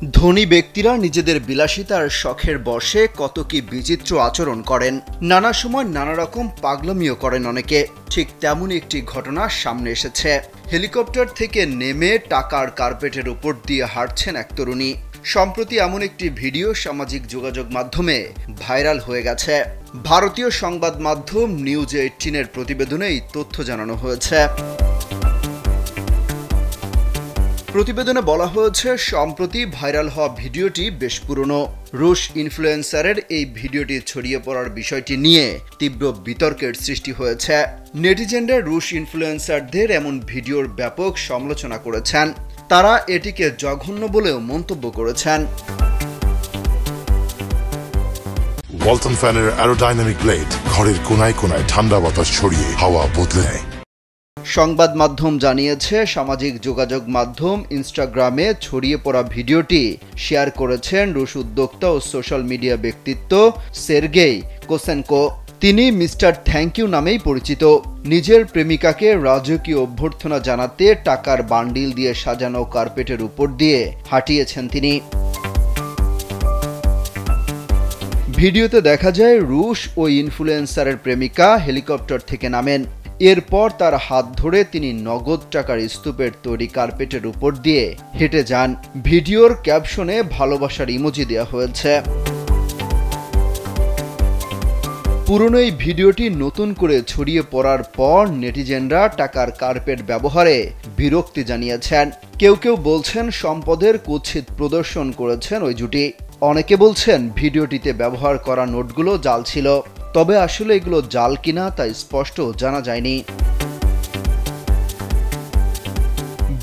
ধনী ব্যক্তিরা নিজেদের বিলাসিতার শখের বশে কত কি বিচিত্র আচরণ করেন, নানা সময় নানা রকম পাগলামিও করেন অনেকে। ঠিক তেমনই একটি ঘটনা সামনে এসেছে। হেলিকপ্টার থেকে নেমে টাকার কার্পেটের উপর দিয়ে হাঁটছেন এক তরুণী। সম্প্রতি এমন একটি ভিডিও সামাজিক যোগাযোগ মাধ্যমে ভাইরাল হয়ে গেছে। ভারতীয় সংবাদ মাধ্যম নিউজ 18-এর প্রতিবেদনে এই তথ্য জানানো হয়েছে। প্রতিবেদনে বলা হয়েছে, সম্প্রতি ভাইরাল হওয়া ভিডিওটি বেশ পুরনো। রুশ ইনফ্লুয়েন্সারের এই ভিডিওটি ছড়িয়ে পড়ার বিষয়টি নিয়ে তীব্র বিতর্কের সৃষ্টি হয়েছে। নেটিজেনরা রুশ ইনফ্লুয়েন্সারদের এমন ভিডিওর ব্যাপক সমালোচনা করেছেন। তারা এটিকে জঘন্য বলেও মন্তব্য করেছেন। ওয়ালটন ফ্যানের অ্যারোডাইনামিক ব্লেড ঘরের কোনায় কোনায় ঠান্ডা বাতাস ছড়িয়ে হাওয়া বদলে নেয়। সংবাদ মাধ্যম জানিয়েছে, সামাজিক যোগাযোগ মাধ্যম ইনস্টাগ্রামে ছড়িয়ে পড়া ভিডিওটি শেয়ার করেছেন রুশ উদ্যোক্তা ও সোশ্যাল মিডিয়া ব্যক্তিত্ব সের্গেই কোসেনকো। তিনি মিস্টার থ্যাংক ইউ নামেই পরিচিত। নিজের প্রেমিকাকে রাজকীয় অভ্যর্থনা জানাতে টাকার বান্ডিল দিয়ে সাজানো কার্পেটের উপর দিয়ে হাঁটিয়েছেন তিনি। ভিডিওতে দেখা যায় রুশ ও ইনফ্লুয়েন্সারের প্রেমিকা হেলিকপ্টার থেকে নামেন। এরপর তার হাত ধরে তিনি নগদ টাকার স্তূপের তৈরি কার্পেটের উপর দিয়ে হেঁটে যান। ভিডিওর ক্যাপশনে ভালোবাসার ইমোজি দেওয়া হয়েছে। পুরনো এই ভিডিওটি নতুন করে ছড়িয়ে পড়ার পর নেটিজেনরা টাকার কার্পেট ব্যবহারে বিরক্তি জানিয়েছেন। কেউ কেউ বলছেন সম্পদের কুৎসিত প্রদর্শন করেছেন ওই জুটি। অনেকে বলছেন ভিডিওটিতে ব্যবহার করা নোটগুলো জাল ছিল, তবে আসলে এগুলো জাল কিনা তা স্পষ্ট জানা যায়নি।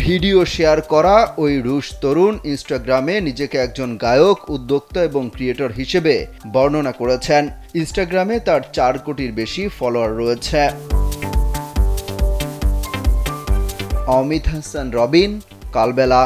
ভিডিও শেয়ার করা ওই রুশ তরুণ ইনস্টাগ্রামে নিজেকে একজন গায়ক, উদ্যোক্তা এবং ক্রিয়েটর হিসেবে বর্ণনা করেছেন। ইনস্টাগ্রামে তার 4 কোটির বেশি ফলোয়ার রয়েছে। অমিত হাসান রবিন, কালবেলা।